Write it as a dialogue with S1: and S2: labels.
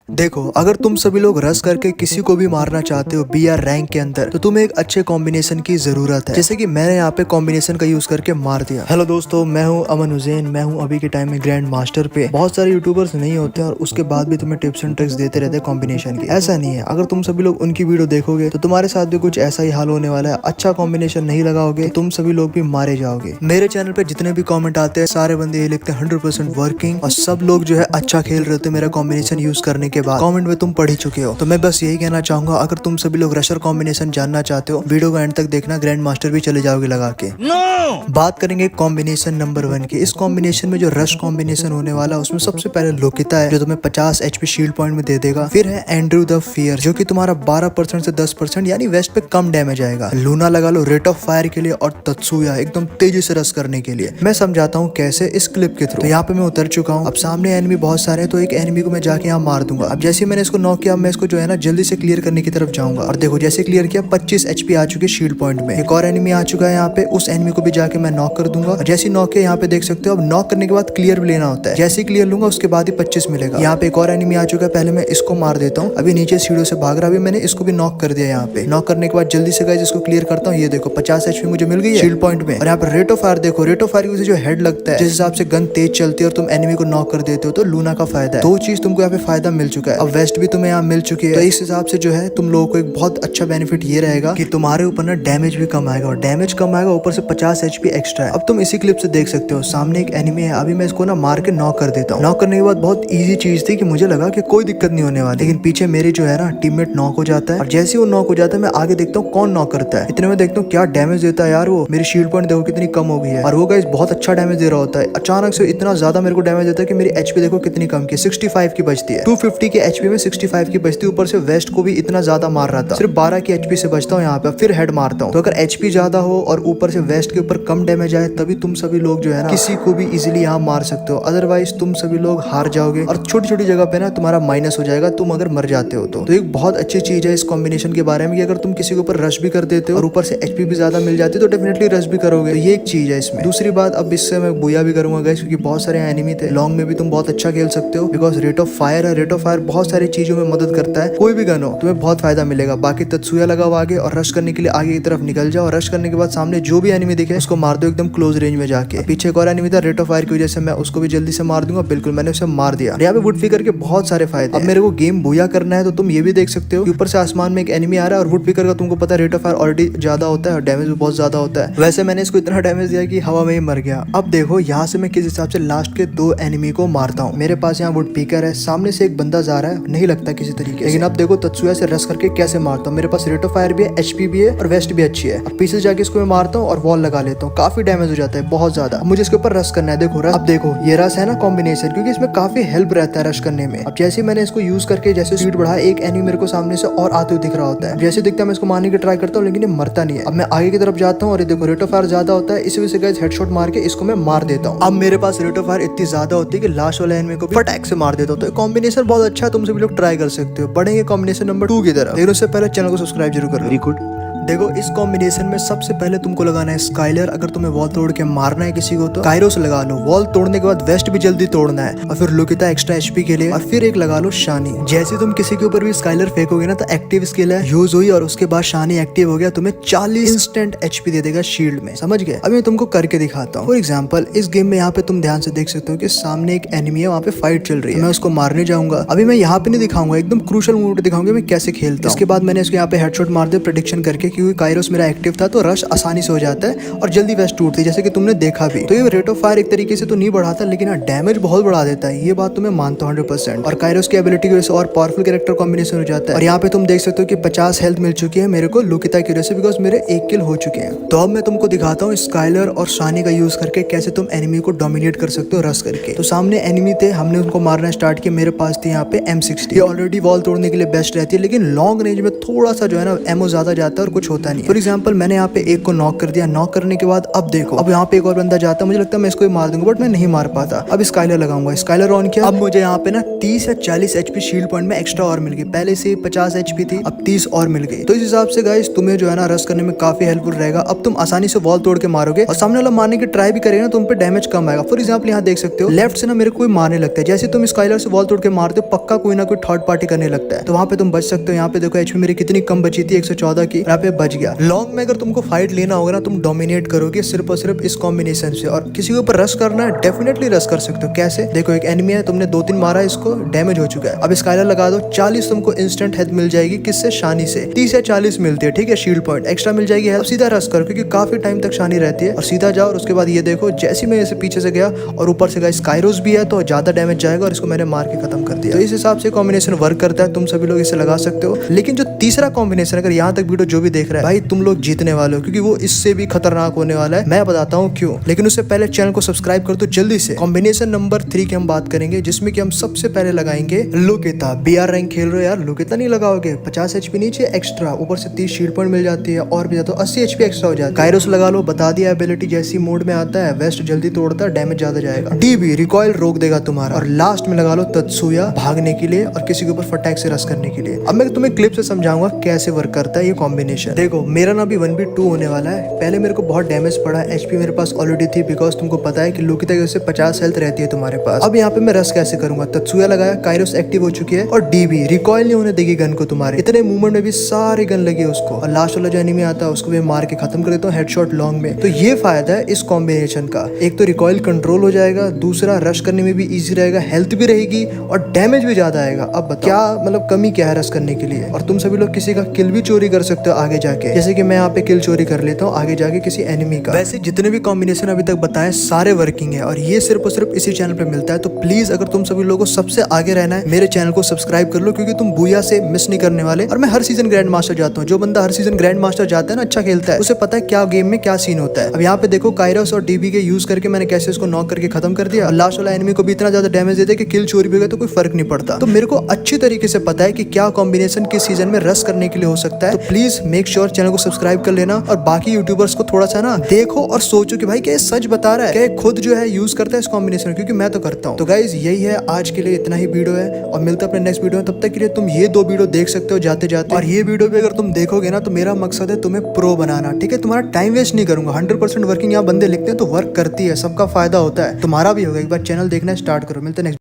S1: देखो, अगर तुम सभी लोग रश करके किसी को भी मारना चाहते हो BR रैंक के अंदर, तो तुम्हें एक अच्छे कॉम्बिनेशन की जरूरत है। जैसे कि मैंने यहाँ पे कॉम्बिनेशन का यूज करके मार दिया। हेलो दोस्तों, मैं हूँ अमन हुसैन। मैं हूँ अभी के टाइम में ग्रैंड मास्टर पे। बहुत सारे यूट्यूबर्स नहीं होते और उसके बाद भी तुम्हें टिप्स एंड ट्रिक्स देते रहते हैं कॉम्बिनेशन की। ऐसा नहीं है, अगर तुम सभी लोग उनकी वीडियो देखोगे तो तुम्हारे साथ भी कुछ ऐसा ही हाल होने वाला है। अच्छा कॉम्बिनेशन नहीं लगाओगे तो तुम सभी लोग भी मारे जाओगे। मेरे चैनल पे जितने भी कॉमेंट आते हैं, सारे बंदे ये लिखते हैं 100% वर्किंग, और सब लोग जो है अच्छा खेल रहे थे मेरा कॉम्बिनेशन यूज करने के बाद। कमेंट में तुम पढ़ ही चुके हो। तो मैं बस यही कहना चाहूंगा, अगर तुम सभी लोग रशर कॉम्बिनेशन जानना चाहते हो, वीडियो को एंड तक देखना, ग्रैंड मास्टर भी चले जाओगे लगा के। बात करेंगे कॉम्बिनेशन नंबर 1 की। इस कॉम्बिनेशन में जो रश कॉम्बिनेशन होने वाला है, उसमें सबसे पहले लोकिता है जो तुम्हें 50 HP शील्ड पॉइंट में दे देगा। फिर है एंड्रू द फियर जो कि तुम्हारा 12% से 10% यानी वेस्ट पे कम डैमेज आएगा। लूना लगा लो रेट ऑफ फायर के लिए, और तत्सुया एकदम तेजी से रश करने के लिए। मैं समझाता हूँ कैसे इस क्लिप के थ्रू। तो यहाँ पे मैं उतर चुका हूँ। अब सामने एनिमी बहुत सारे हैं, तो एक एनिमी को मैं जाके यहाँ मार दूंगा। अब जैसे मैंने इसको नॉक किया, मैं इसको जो है ना जल्दी से क्लियर करने की तरफ जाऊंगा। और देखो, जैसे क्लियर किया 25 HP आ चुके शील्ड पॉइंट में। एक और एनिमी आ चुका है यहाँ पे, उस एनिमी को भी जाके मैं नॉक कर दूंगा। और जैसे नॉक किया, यहाँ पे देख सकते हो, अब नॉक करने के बाद क्लियर भी लेना होता है। जैसे ही क्लियर लूंगा उसके बाद ही 25 मिलेगा। यहाँ पे एक और एनिमी आ चुका है, पहले मैं इसको मार देता हूँ। अभी नीचे सीढ़ियों से भाग रहा, अभी मैंने इसको भी नॉक कर दिया। यहाँ पे नॉक करने के बाद जल्दी से गाइस इसको क्लियर करता हूँ। ये देखो 50 HP मुझे मिल गई है शील्ड पॉइंट में। और यहाँ पे रेट ऑफ फायर देखो, रेट ऑफ फायर की वजह से जो हेड लगता है, जिस हिसाब से गन तेज चलती है और तुम एनिमी को नॉक कर देते हो, तो लूना का फायदा है। दो चीज तुमको यहाँ पे फायदा मिल चुका है। अब वेस्ट भी तुम्हें यहाँ मिल चुकी है, तो इस हिसाब से जो है तुम लोगों को एक बहुत अच्छा बेनिफिट ये रहेगा कि तुम्हारे ऊपर ना डैमेज भी कम आएगा, और डैमेज कम आएगा, ऊपर से 50 HP एक्स्ट्रा है। अब तुम इसी क्लिप से देख सकते हो, सामने एक एनिमी है। अभी मैं इसको ना मार के नॉक कर देता हूँ। नॉक करने के बाद बहुत इजी चीज थी कि मुझे लगा कि कोई दिक्कत नहीं होने वाली, लेकिन पीछे मेरे जो है ना टीममेट नॉक हो जाता है। और जैसे ही वो नॉक हो जाता है, मैं आगे देखता हूँ कौन नॉक करता है। इतने में देखता हूँ क्या डैमेज देता है यार वो। मेरी शील्ड पॉइंट देखो कितनी कम हो गई है, और वो गाइस बहुत अच्छा डैमेज दे रहा होता है। अचानक से इतना ज्यादा मेरे को डैमेज देता है कि मेरी HP देखो कितनी कम की, 65 की बचती है। 250 के HP में 65 की बचती है। ऊपर से वेस्ट को भी इतना ज्यादा मार रहा था, सिर्फ 12 की HP से बचता हूँ यहाँ पे। फिर हेड मारता हूँ। तो अगर HP ज्यादा हो और ऊपर से वेस्ट के ऊपर कम डैमेज आए, तभी तुम सभी लोग जो है ना किसी को भी इजीली यहाँ मार सकते हो। अदरवाइज तुम सभी लोग हार जाओगे, और छोटी छोटी जगह पे ना तुम्हारा माइनस हो जाएगा तुम अगर मर जाते हो। तो एक बहुत अच्छी चीज है इस कॉम्बिनेशन के बारे में कि अगर तुम किसी के ऊपर रश भी कर देते हो और ऊपर से HP भी ज्यादा मिल जाती है, तो डेफिनेटली रश भी करोगे। तो ये एक चीज है इसमें। दूसरी बात, अब इससे मैं बुया भी करूंगा गाइस, क्योंकि बहुत सारे एनिमी थे। लॉन्ग में भी तुम बहुत अच्छा खेल सकते हो, बिकॉज रेट ऑफ फायर है। रेट ऑफ फायर बहुत सारी चीजों में मदद करता है। कोई भी गन हो तुम्हें बहुत फायदा मिलेगा। बाकी तत्सुया लगाओ आगे, और रश करने के लिए आगे की तरफ निकल जाओ। रश करने के बाद सामने जो भी एनिमी दिखे उसको मार दो एकदम क्लोज रेंज में जाके। पीछे एक और एनिमी था, रेट ऑफ फायर की वजह से मैं उसको भी जल्दी से मार दूंगा। बिल्कुल मैंने उसे मार दिया। यहाँ पे वुड पिकर के बहुत सारे फायदे। अब मेरे को गेम बुया करना है, तो तुम ये भी देख सकते हो कि ऊपर से आसमान में एक एनिमी आ रहा है, और वुड पिकर का तुमको पता है रेट ऑफ फायर ऑलरेडी ज्यादा होता है और डैमेज भी बहुत ज्यादा होता है। वैसे मैंने इसको इतना डैमेज दिया कि हवा में ही मर गया। अब देखो यहाँ से मैं किस हिसाब से लास्ट के 2 एनिमी को मारता हूँ। मेरे पास यहाँ वुड पिकर है, सामने से एक बंदा जा रहा है, नहीं लगता किसी तरीके से। लेकिन अब देखो तत्सुया से रश करके कैसे मारता हूँ। मेरे पास रेट ऑफ फायर भी है, HP भी है, और वेस्ट भी अच्छी है। अब पीछे जाके इसको मैं मारता हूँ और वॉल लगा लेता हूँ। काफी डैमेज हो जाता है, बहुत ज्यादा। अब मुझे इसके ऊपर रश करना है। देखो रश, अब देखो ये रश है ना कॉम्बिनेशन, क्योंकि इसमें काफी हेल्प रहता है रश करने में। अब जैसे मैंने इसको यूज करके जैसे स्पीड बढ़ाया, एक एनिमी मेरे को सामने से और आते हुए दिख रहा होता है। जैसे दिखता है मैं इसको मारने की ट्राई करता हूँ, लेकिन ये मरता नहीं है। अब मैं आगे की तरफ जाता हूँ, और ये देखो रेट ऑफ फायर ज्यादा होता है, इसी वजह से गाइस हेडशॉट मार के इसको मैं मार देता हूँ। अब मेरे पास रेट ऑफ फायर इतनी ज्यादा होती है कि लास्ट वाले एनिमी को भी फटाक से मार देता हूँ। तो कॉम्बिनेशन बहुत अच्छा है, तुम सभी लोग ट्राई कर सकते हो। बढ़ेंगे कॉम्बिनेशन नंबर 2 की तरफ, लेकिन उससे पहले चैनल को सब्सक्राइब जरूर करो। Very good. देखो इस कॉम्बिनेशन में सबसे पहले तुमको लगाना है स्काइलर। अगर तुम्हें वॉल तोड़ के मारना है किसी को, तो काइरोस लगा लो। वॉल तोड़ने के बाद वेस्ट भी जल्दी तोड़ना है, और फिर लोकिता एक्स्ट्रा HP के लिए, और फिर एक लगा लो शानी। जैसे तुम किसी के ऊपर भी स्काइलर फेंकोगे ना, तो एक्टिव स्किल है यूज हुई, और उसके बाद शानी एक्टिव हो गया, तुम्हें 40 इंस्टेंट HP दे देगा शील्ड में। समझ गए? अभी मैं तुमको करके दिखाता हूँ। फॉर एग्जाम्पल इस गेम में यहाँ पे तुम ध्यान से देख सकते हो कि सामने एक एनिमी है, वहाँ पे फाइट चल रही है। मैं उसको मारने जाऊंगा। अभी मैं यहाँ पे नहीं दिखाऊंगा, एकदम क्रूशल मूवमेंट दिखाऊंगा मैं कैसे खेलता हूँ। इसके बाद मैंने इसको यहाँ पे हेडशॉट मार दिया प्रेडिक्शन करके, क्योंकि काइरोस मेरा एक्टिव था, तो रश आसानी से हो जाता है और जल्दी वेस्ट टूटती है, जैसे कि तुमने देखा भी। तो ये रेट ऑफ फायर एक तरीके से तो नहीं बढ़ाता, लेकिन हाँ डैमेज बहुत बढ़ा देता है। ये बात तो मैं मानता हूँ 100%। और काइरोस की एबिलिटी की वजह से और पावरफुल कैरेक्टर कॉम्बिनेशन हो जाता है। और यहाँ पे तुम देख सकते हो कि 50 हेल्थ मिल चुकी है मेरे को लोकिता की वजह से, बिकॉज मेरे 1 किल हो चुके हैं। तो अब मैं तुमको दिखाता हूँ स्काइलर और शानी का यूज करके कैसे तुम एनिमी को डोमिनेट कर सकते हो रश करके। तो सामने एनिमी थे, हमने उनको मारना स्टार्ट किया। मेरे पास थी यहाँ पे M60। ये ऑलरेडी वॉल तोड़ने के लिए बेस्ट रहती है, लेकिन लॉन्ग रेंज में थोड़ा सा जो है ना एमो ज्यादा जाता है और कुछ कुछ होता नहीं। फॉर एग्जाम्पल मैंने यहाँ पे एक को नॉक कर दिया, नॉक करने के बाद अब देखो, अब यहाँ पे एक और बंदा जाता है, मुझे लगता है मैं इसको ही मार दूंगा, बट मैं नहीं मार पाता। अब स्काइलर लगाऊंगा, स्काइलर ऑन किया, अब मुझे यहाँ पे ना 30 या 40 एचपी शील्ड पॉइंट में एक्स्ट्रा और मिल गई। पहले से 50 एचपी थी, अब 30 और मिल गई। तो इस हिसाब से गाइस तुम्हें जो है ना रश करने में काफी हेल्पफुल रहेगा। अब तुम आसानी से वॉल तोड़ के मारोगे और सामने वाला मारने की ट्राई भी करेगा ना, तुम पे डैमेज कम आएगा। फॉर एग्जाम्पल यहाँ देख सकते हो लेफ्ट से ना मेरे कोई मारने लगता है, जैसे तुम स्काइलर से वॉल तोड़ के मारते हो पक्का कोई ना कोई थर्ड पार्टी करने लगता है, तो वहाँ पे तुम बच सकते हो। यहाँ पे देखो एचपी मेरी कितनी कम बची थी, 114 की, यहाँ पे बच गया। लॉन्ग में अगर तुमको फाइट लेना होगा ना, तुम डोमिनेट करोगे सिर्फ और सिर्फ इस कॉम्बिनेशन से। और किसी के ऊपर रश करना है, डेफिनेटली रश कर सकते हो। कैसे? देखो एक एनिमी है, तुमने 2-3 मारा, इसको डैमेज हो चुका है। अब स्काइलर लगा दो, 40 तुमको इंस्टेंट हेल्थ मिल जाएगी। किससे? शानी से 30 या 40 मिलती है, ठीक है, शील्ड पॉइंट एक्स्ट्रा मिल जाएगी। हेल्थ सीधा रश करो क्योंकि काफी टाइम तक शानी रहती है, और सीधा जाओ। और उसके बाद ये देखो जैसे मैं इसे पीछे से गया और ऊपर से गाइस काइरोस भी है, तो ज्यादा डैमेज जाएगा, और इसको मैंने मार के खत्म कर दिया। तो इस हिसाब से कॉम्बिनेशन वर्क करता है, तुम सभी लोग इसे लगा सकते हो। लेकिन जो तीसरा कॉम्बिनेशन, अगर यहाँ तक वीडियो जो भी देख रहा है भाई, तुम लोग जीतने वाले हो, क्योंकि वो इससे भी खतरनाक होने वाला है। मैं बताता हूँ क्यों, लेकिन उससे पहले चैनल को सब्सक्राइब कर दो जल्दी से। कॉम्बिनेशन नंबर 3 की हम बात करेंगे, जिसमें कि हम सबसे पहले लगाएंगे लोकेता। बीआर रैंक खेल रहे हो यार, लोकेता नहीं लगाओगे? 50 एचपी नीचे एक्स्ट्रा, ऊपर से 30 शील्ड पॉइंट मिल जाती है, और भी ज्यादा 80 एचपी एक्स्ट्रा हो जाता है। काइरोस लगा लो, बता दिया एबिलिटी जैसी मोड में आता है, वेस्ट जल्दी तोड़ता है, डैमेज ज्यादा जाएगा। डीबी रिकॉइल रोक देगा तुम्हारा। और लास्ट में लगा लो तत्सुया, भागने के लिए और किसी के ऊपर फटाक से रश करने के लिए। अब मैं तुम्हें क्लिप से समझाऊंगा कैसे वर्क करता है ये कॉम्बिनेशन। देखो मेरा ना अभी 1v2 होने वाला है। पहले मेरे को बहुत डैमेज पड़ा, एचपी मेरे पास ऑलरेडी थी, बिकॉज तुमको पता है कि लोकेता की वजह से 50 हेल्थ रहती है तुम्हारे पास। अब यहाँ पे मैं रश कैसे करूंगा? तत्सुया लगाया, काइरोस एक्टिव हो चुकी है, और डीबी रिकॉइल नहीं होने देगी गन को तुम्हारे। इतने मूवमेंट में भी सारे गन लगे उसको, और लास्ट वाला जो एनिमी आता है उसको भी मार के खत्म कर देता हूँ हेडशॉट लॉन्ग में। तो ये फायदा है इस कॉम्बिनेशन का, एक तो रिकॉइल कंट्रोल हो जाएगा, दूसरा रश करने में भी इजी रहेगा, हेल्थ भी रहेगी और डैमेज भी ज्यादा आएगा। अब बताओ क्या मतलब कमी क्या है रश करने के लिए? और तुम सभी लोग किसी का किल भी चोरी कर सकते हो आगे जाके, जैसे कि मैं यहाँ पे किल चोरी कर लेता हूँ आगे जाके किसी एनिमी का। वैसे जितने भी कॉम्बिनेशन अभी तक बताए सारे वर्किंग है, और ये सिर्फ और सिर्फ इसी चैनल पे मिलता है। तो प्लीज अगर तुम सभी लोगों को सबसे आगे रहना है, मेरे चैनल को सब्सक्राइब कर लो, क्योंकि तुम बुया से मिस नहीं करने वाले। और मैं हर सीजन ग्रैंड मास्टर जाता हूँ। जो बंदा हर सीजन ग्रैंड मास्टर जाता है ना, अच्छा खेलता है, उसे पता है क्या गेम में क्या सीन होता है। अब यहाँ पे देखो काइरोस और डीबी के यूज करके मैंने कैसे इसको नॉक करके खत्म कर दिया। लास्ट वाला एनिमी को भी इतना ज्यादा डैमेज देते कि किल चोरी भी हो गया तो कोई फर्क नहीं पड़ता। तो मेरे को अच्छी तरीके से पता है कि क्या कॉम्बिनेशन किस सीजन में रश करने के लिए हो सकता है। तो प्लीज मेक श्योर चैनल को सब्सक्राइब कर लेना, और बाकी यूट्यूबर्स को थोड़ा सा ना देखो और सोचो कि भाई क्या ये सच बता रहा है, क्या ये खुद जो है यूज करता है इस कॉम्बिनेशन, क्योंकि मैं तो करता हूँ। तो गाइज यही है आज के लिए, इतना ही वीडियो है, और मिलता है अपने नेक्स्ट वीडियो में। तब तक के लिए तुम ये 2 वीडियो देख सकते हो जाते जाते, और ये वीडियो भी अगर तुम देखोगे ना तो मेरा मकसद है तुम्हें प्रो बनाना, ठीक है? तुम्हारा टाइम वेस्ट नहीं करूंगा। 100% वर्किंग यहाँ बंदे लिखते हैं तो वर्क करती है, सबका फायदा होता है, तुम्हारा भी होगा। एक बार चैनल देखना स्टार्ट करो। मिलते हैं नेक्स्ट